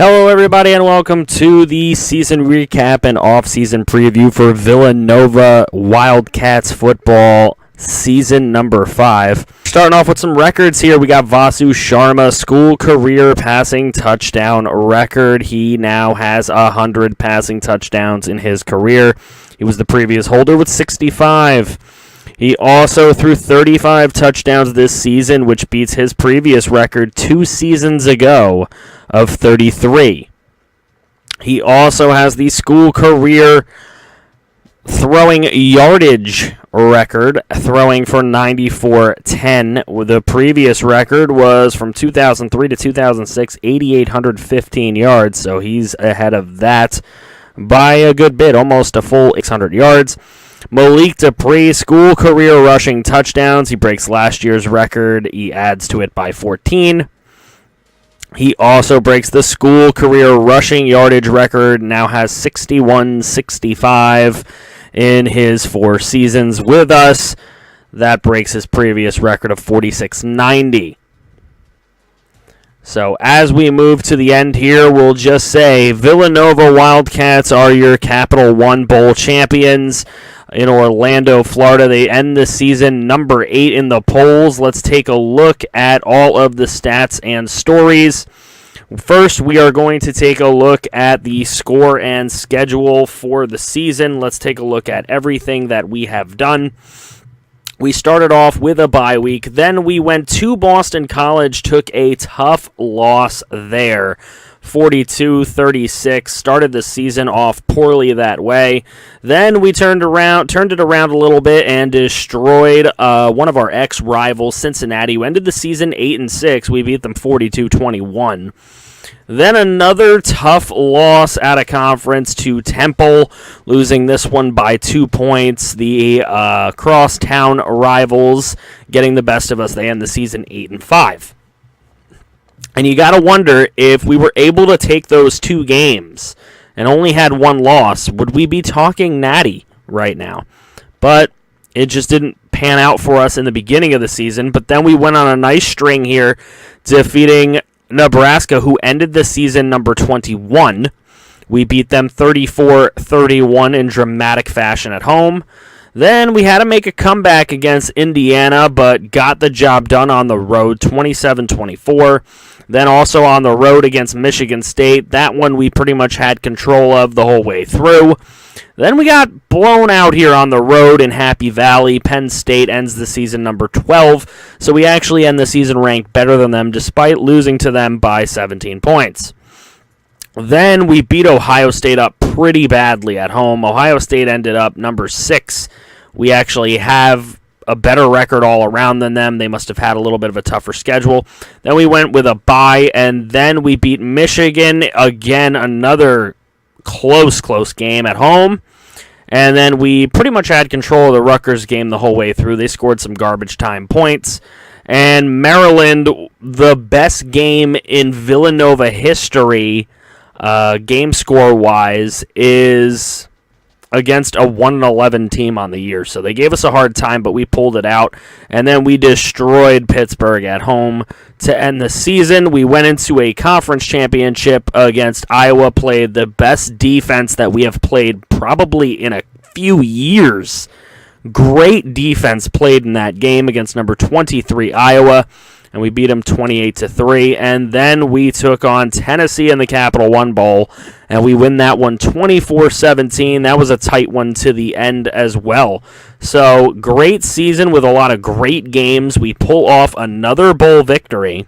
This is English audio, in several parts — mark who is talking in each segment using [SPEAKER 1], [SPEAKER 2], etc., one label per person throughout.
[SPEAKER 1] Hello, everybody, and welcome to the season recap and off-season preview for Villanova Wildcats football season number 5. Starting off with some records here, we got Vasu Sharma, school career passing touchdown record. He now has 100 passing touchdowns in his career. He was the previous holder with 65. He also threw 35 touchdowns this season, which beats his previous record 2 seasons ago of 33. He also has the school career throwing yardage record, throwing for 94.10. The previous record was from 2003 to 2006, 8,815 yards, so he's ahead of that by a good bit, almost a full 600 yards. Malik Dupree, school career rushing touchdowns. He breaks last year's record. He adds to it by 14. He also breaks the school career rushing yardage record, now has 61-65 in his 4 seasons with us. That breaks his previous record of 46-90. So as we move to the end here, we'll just say Villanova Wildcats are your Capital One Bowl champions in Orlando, Florida. They end the season number 8 in the polls. Let's take a look at all of the stats and stories. First, we are going to take a look at the score and schedule for the season. Let's take a look at everything that we have done. We started off with a bye week. Then we went to Boston College, took a tough loss there. 42-36, started the season off poorly that way. Then we turned it around a little bit and destroyed one of our ex-rivals, Cincinnati, who ended the season 8-6. We beat them 42-21. Then another tough loss at a conference to Temple, losing this one by 2 points. The crosstown rivals getting the best of us. They end the season 8-5. And you got to wonder, if we were able to take those 2 games and only had 1 loss, would we be talking natty right now? But it just didn't pan out for us in the beginning of the season. But then we went on a nice string here, defeating Nebraska, who ended the season number 21. We beat them 34-31 in dramatic fashion at home. Then we had to make a comeback against Indiana, but got the job done on the road, 27-24. Then also on the road against Michigan State. That one we pretty much had control of the whole way through. Then we got blown out here on the road in Happy Valley. Penn State ends the season number 12, so we actually end the season ranked better than them despite losing to them by 17 points. Then we beat Ohio State up pretty badly at home. Ohio State ended up number 6. We actually have a better record all around than them. They must have had a little bit of a tougher schedule. Then we went with a bye, and then we beat Michigan. Again, another close game at home. And then we pretty much had control of the Rutgers game the whole way through. They scored some garbage time points. And Maryland, the best game in Villanova history, game score-wise, is against a 1-11 team on the year. So they gave us a hard time, but we pulled it out. And then we destroyed Pittsburgh at home to end the season. We went into a conference championship against Iowa, played the best defense that we have played probably in a few years. Great defense played in that game against number 23 Iowa. And we beat them 28-3. And then we took on Tennessee in the Capital One Bowl, and we win that one 24-17. That was a tight one to the end as well. So great season with a lot of great games. We pull off another bowl victory.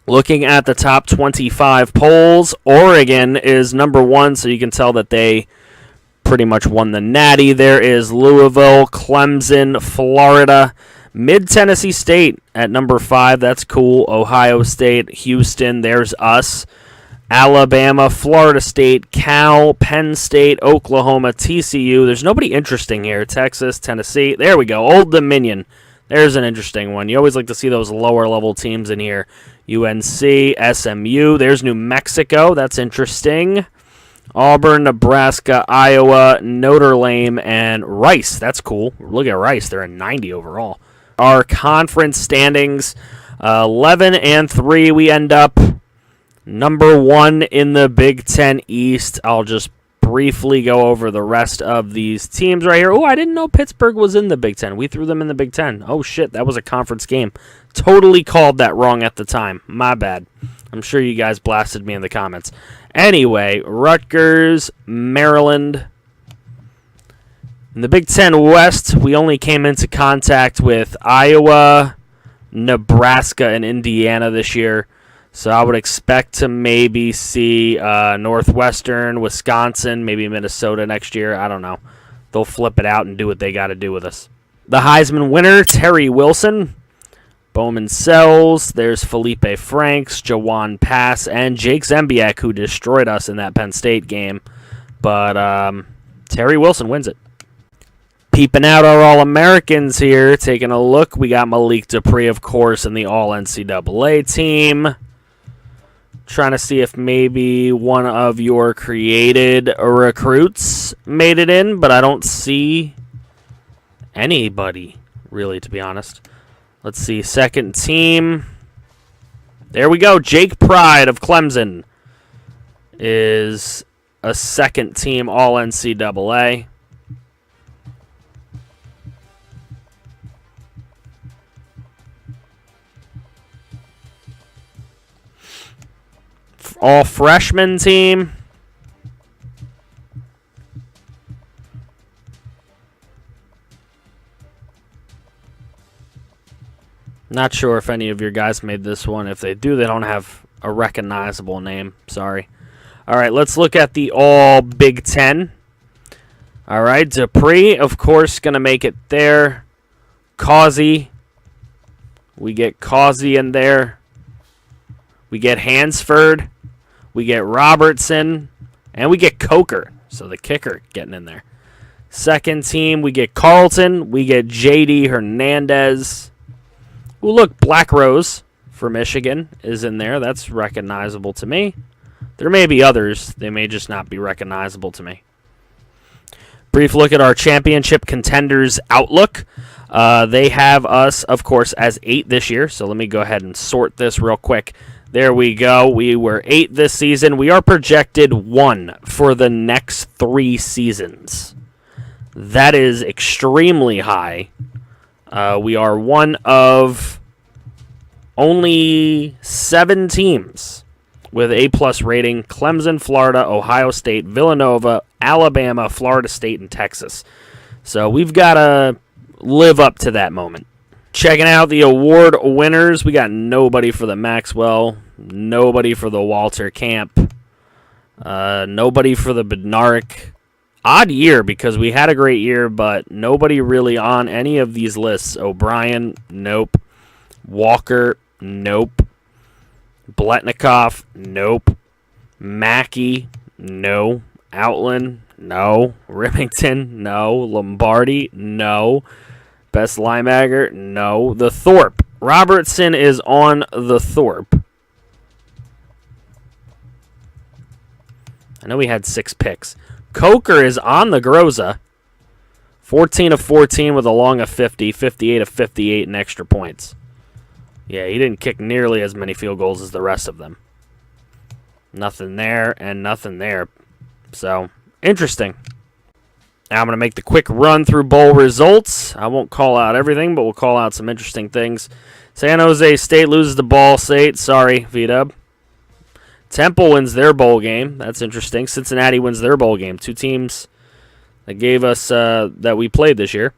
[SPEAKER 1] Looking at the top 25 polls, Oregon is number 1, so you can tell that they pretty much won the natty. There is Louisville, Clemson, Florida, Mid-Tennessee State at number 5. That's cool. Ohio State, Houston, there's us. Alabama, Florida State, Cal, Penn State, Oklahoma, TCU. There's nobody interesting here. Texas, Tennessee. There we go. Old Dominion. There's an interesting one. You always like to see those lower-level teams in here. UNC, SMU. There's New Mexico. That's interesting. Auburn, Nebraska, Iowa, Notre Dame, and Rice. That's cool. Look at Rice. They're a 90 overall. Our conference standings, 11-3 we end up. Number 1 in the Big Ten East. I'll just briefly go over the rest of these teams right here. Oh, I didn't know Pittsburgh was in the Big Ten. We threw them in the Big Ten. Oh, shit, that was a conference game. Totally called that wrong at the time. My bad. I'm sure you guys blasted me in the comments. Anyway, Rutgers, Maryland. In the Big Ten West, we only came into contact with Iowa, Nebraska, and Indiana this year. So I would expect to maybe see Northwestern, Wisconsin, maybe Minnesota next year. I don't know. They'll flip it out and do what they got to do with us. The Heisman winner, Terry Wilson. Bowman Sells. There's Felipe Franks, Jawan Pass, and Jake Zembiak, who destroyed us in that Penn State game. But Terry Wilson wins it. Peeping out our All-Americans here. Taking a look. We got Malik Dupree, of course, in the All-NCAA team. Trying to see if maybe one of your created recruits made it in, but I don't see anybody, really, to be honest. Let's see, second team. There we go. Jake Pride of Clemson is a second team All-NCAA. All freshman team. Not sure if any of your guys made this one. If they do, they don't have a recognizable name. Sorry. All right, let's look at the All Big Ten. All right, Dupree, of course, going to make it there. Causey. We get Causey in there. We get Hansford. We get Robertson, and we get Coker, so the kicker getting in there. Second team, we get Carlton. We get J.D. Hernandez. Ooh, look, Black Rose for Michigan is in there. That's recognizable to me. There may be others. They may just not be recognizable to me. Brief look at our championship contenders outlook. They have us, of course, as 8 this year, so let me go ahead and sort this real quick. There we go. We were 8 this season. We are projected 1 for the next 3 seasons. That is extremely high. We are one of only 7 teams with A+ rating. Clemson, Florida, Ohio State, Villanova, Alabama, Florida State, and Texas. So we've got to live up to that moment. Checking out the award winners, we got nobody for the Maxwell, nobody for the Walter Camp, nobody for the Bednarik. Odd year because we had a great year, but nobody really on any of these lists. O'Brien, nope. Walker, nope. Bletnikoff, nope. Mackey, no. Outland, no. Remington, no. Lombardi, no. Best linebacker, no. The Thorpe. Robertson is on the Thorpe. I know we had 6 picks. Coker is on the Groza. 14 of 14 with a long of 50. 58 of 58 in extra points. Yeah, he didn't kick nearly as many field goals as the rest of them. Nothing there and nothing there. So, interesting. Now I'm going to make the quick run through bowl results. I won't call out everything, but we'll call out some interesting things. San Jose State loses to Ball State. Sorry, V-Dub. Temple wins their bowl game. That's interesting. Cincinnati wins their bowl game. 2 teams that gave us that we played this year.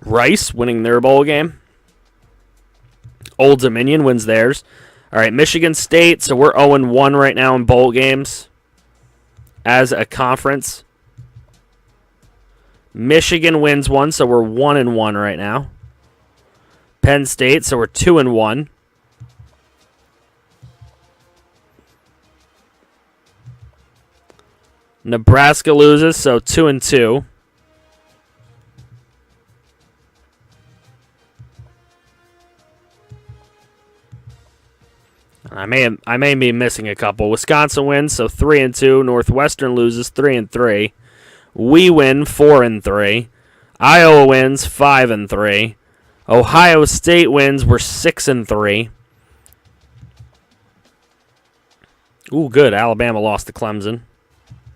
[SPEAKER 1] Rice winning their bowl game. Old Dominion wins theirs. All right, Michigan State. So we're 0-1 right now in bowl games as a conference. Michigan wins one, so we're 1-1 right now. Penn State, so we're 2-1. Nebraska loses, so 2-2. I may be missing a couple. Wisconsin wins, so 3-2. Northwestern loses, 3-3. We win, 4-3. Iowa wins, 5-3. Ohio State wins, we're 6-3. Ooh, good. Alabama lost to Clemson.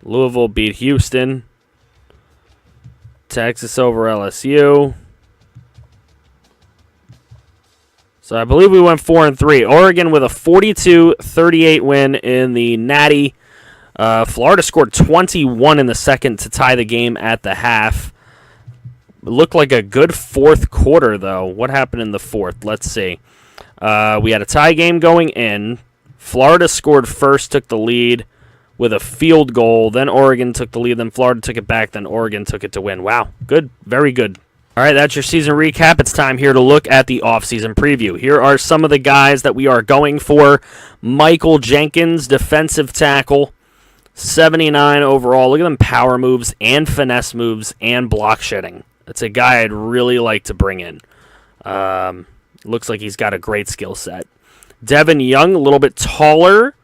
[SPEAKER 1] Louisville beat Houston. Texas over LSU. So I believe we went 4-3. Oregon with a 42-38 win in the Natty. Florida scored 21 in the second to tie the game at the half. It looked like a good fourth quarter, though. What happened in the fourth? Let's see. We had a tie game going in. Florida scored first, took the lead with a field goal. Then Oregon took the lead. Then Florida took it back. Then Oregon took it to win. Wow. Good. Very good. All right, that's your season recap. It's time here to look at the offseason preview. Here are some of the guys that we are going for. Michael Jenkins, defensive tackle, 79 overall. Look at them power moves and finesse moves and block shedding. That's a guy I'd really like to bring in. Looks like he's got a great skill set. Devin Young, a little bit taller,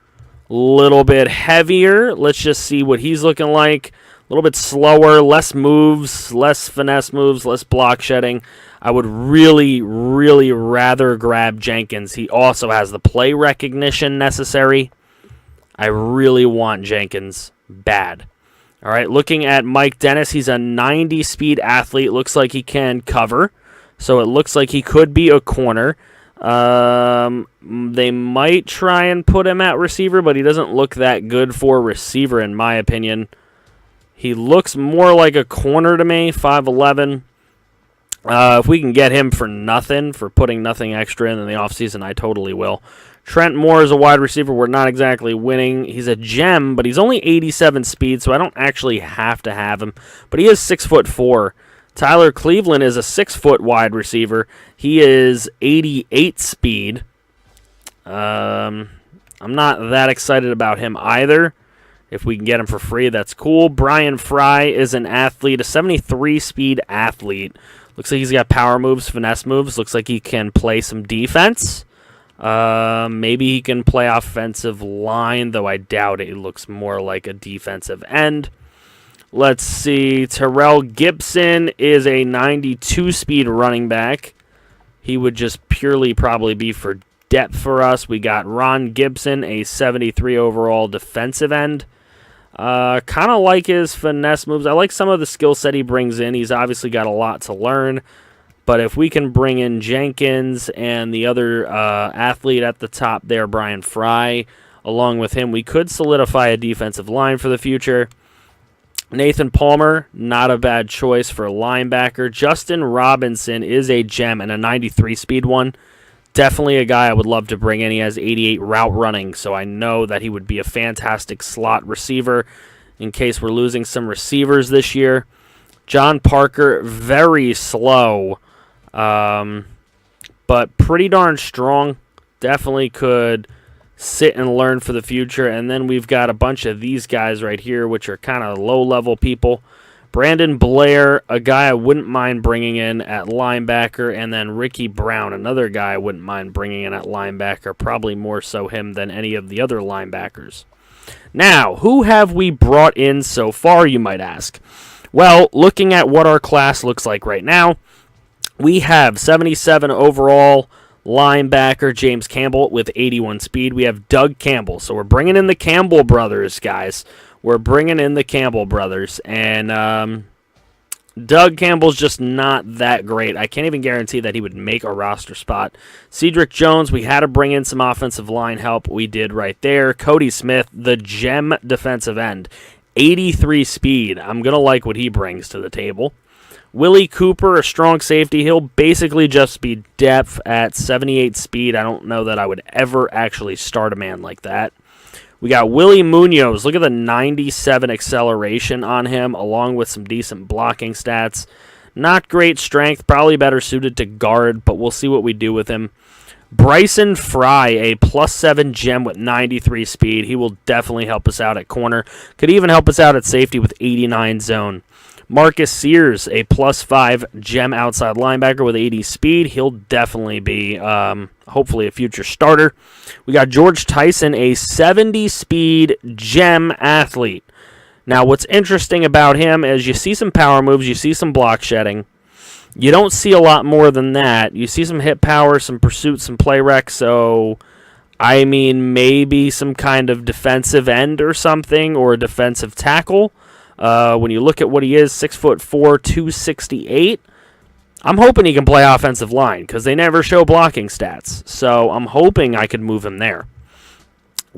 [SPEAKER 1] a little bit heavier. Let's just see what he's looking like. A little bit slower, less moves, less finesse moves, less block shedding. I would really, really rather grab Jenkins. He also has the play recognition necessary. I really want Jenkins bad. All right, looking at Mike Dennis, he's a 90-speed athlete. Looks like he can cover, so it looks like he could be a corner. They might try and put him at receiver, but he doesn't look that good for receiver, in my opinion. He looks more like a corner to me, 5'11". If we can get him for nothing, for putting nothing extra in the offseason, I totally will. Trent Moore is a wide receiver. We're not exactly winning. He's a gem, but he's only 87 speed, so I don't actually have to have him. But he is 6'4". Tyler Cleveland is a 6-foot wide receiver. He is 88 speed. I'm not that excited about him either. If we can get him for free, that's cool. Brian Fry is an athlete, a 73-speed athlete. Looks like he's got power moves, finesse moves. Looks like he can play some defense. Maybe he can play offensive line, though I doubt it. It looks more like a defensive end. Let's see. Terrell Gibson is a 92-speed running back. He would just purely probably be for depth for us. We got Ron Gibson, a 73 overall defensive end. Kind of like his finesse moves. I like some of the skill set he brings in. He's obviously got a lot to learn. But if we can bring in Jenkins and the other athlete at the top there, Brian Fry, along with him, we could solidify a defensive line for the future. Nathan Palmer, not a bad choice for a linebacker. Justin Robinson is a gem and a 93-speed one. Definitely a guy I would love to bring in. He has 88 route running, so I know that he would be a fantastic slot receiver in case we're losing some receivers this year. John Parker, very slow, but pretty darn strong. Definitely could sit and learn for the future. And then we've got a bunch of these guys right here, which are kind of low-level people. Brandon Blair, a guy I wouldn't mind bringing in at linebacker, and then Ricky Brown, another guy I wouldn't mind bringing in at linebacker, probably more so him than any of the other linebackers. Now, who have we brought in so far, you might ask? Well, looking at what our class looks like right now, we have 77 overall linebacker James Campbell with 81 speed. We have Doug Campbell, so we're bringing in the Campbell brothers, guys. We're bringing in the Campbell brothers, and Doug Campbell's just not that great. I can't even guarantee that he would make a roster spot. Cedric Jones, we had to bring in some offensive line help. We did right there. Cody Smith, the gem defensive end, 83 speed. I'm going to like what he brings to the table. Willie Cooper, a strong safety. He'll basically just be depth at 78 speed. I don't know that I would ever actually start a man like that. We got Willie Munoz. Look at the 97 acceleration on him, along with some decent blocking stats. Not great strength, probably better suited to guard, but we'll see what we do with him. Bryson Fry, a +7 gem with 93 speed. He will definitely help us out at corner. Could even help us out at safety with 89 zone. Marcus Sears, a +5 gem outside linebacker with 80 speed. He'll definitely be, hopefully, a future starter. We got George Tyson, a 70-speed gem athlete. Now, what's interesting about him is you see some power moves, you see some block shedding. You don't see a lot more than that. You see some hit power, some pursuit, some play rec, so I mean, maybe some kind of defensive end or something, or a defensive tackle. When you look at what he is, 6'4", 268. I'm hoping he can play offensive line because they never show blocking stats. So I'm hoping I could move him there.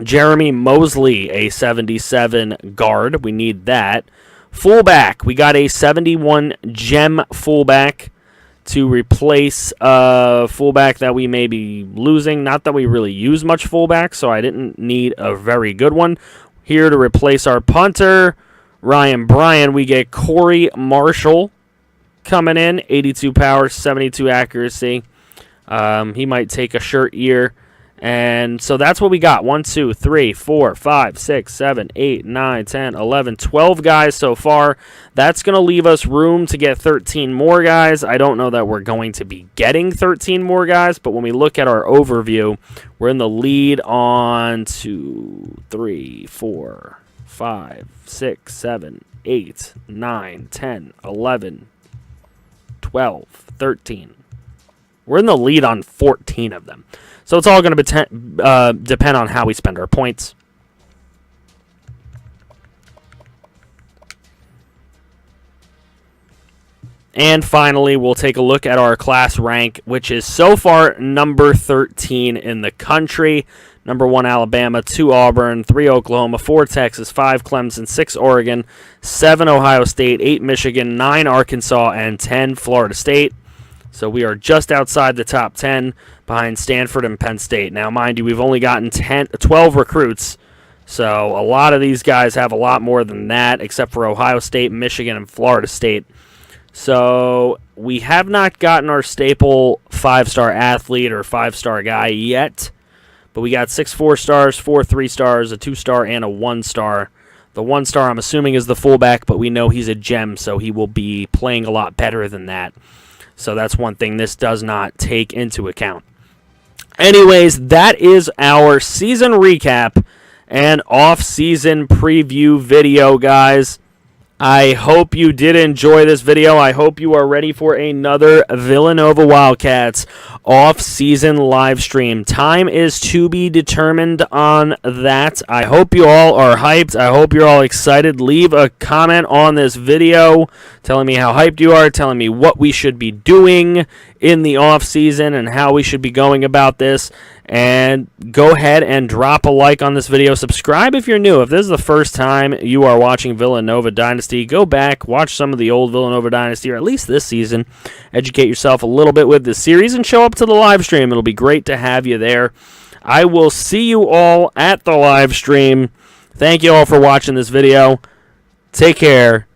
[SPEAKER 1] Jeremy Mosley, a 77 guard. We need that. Fullback, we got a 71 gem fullback to replace a fullback that we may be losing. Not that we really use much fullback, so I didn't need a very good one. Here to replace our punter, Ryan Bryan, we get Corey Marshall coming in. 82 power, 72 accuracy. He might take a shirt year. And so that's what we got. 1, 2, 3, 4, 5, 6, 7, 8, 9, 10, 11, 12 guys so far. That's going to leave us room to get 13 more guys. I don't know that we're going to be getting 13 more guys, but when we look at our overview, we're in the lead on 2, 3, 4, 5, 6, 7, 8, 9, 10, 11, 12, 13. We're in the lead on 14 of them. So it's all going to depend on how we spend our points. And finally, we'll take a look at our class rank, which is so far number 13 in the country. Number 1, Alabama, 2, Auburn, 3, Oklahoma, 4, Texas, 5, Clemson, 6, Oregon, 7, Ohio State, 8, Michigan, 9, Arkansas, and 10, Florida State. So we are just outside the top 10 behind Stanford and Penn State. Now, mind you, we've only gotten 12 recruits, so a lot of these guys have a lot more than that, except for Ohio State, Michigan, and Florida State. So we have not gotten our staple 5-star athlete or 5-star guy yet, but we got 6 4-stars, 4 3-stars, a 2-star, and a 1-star. The 1-star, I'm assuming, is the fullback, but we know he's a gem, so he will be playing a lot better than that. So that's one thing this does not take into account. Anyways, that is our season recap and off-season preview video, guys. I hope you did enjoy this video. I hope you are ready for another Villanova Wildcats off-season live stream. Time is to be determined on that. I hope you all are hyped. I hope you're all excited. Leave a comment on this video telling me how hyped you are, telling me what we should be doing in the off-season and how we should be going about this. And go ahead and drop a like on this video. Subscribe if you're new. If this is the first time you are watching Villanova Dynasty, go back, watch some of the old Villanova Dynasty, or at least this season. Educate yourself a little bit with this series and show up to the live stream. It'll be great to have you there. I will see you all at the live stream. Thank you all for watching this video. Take care.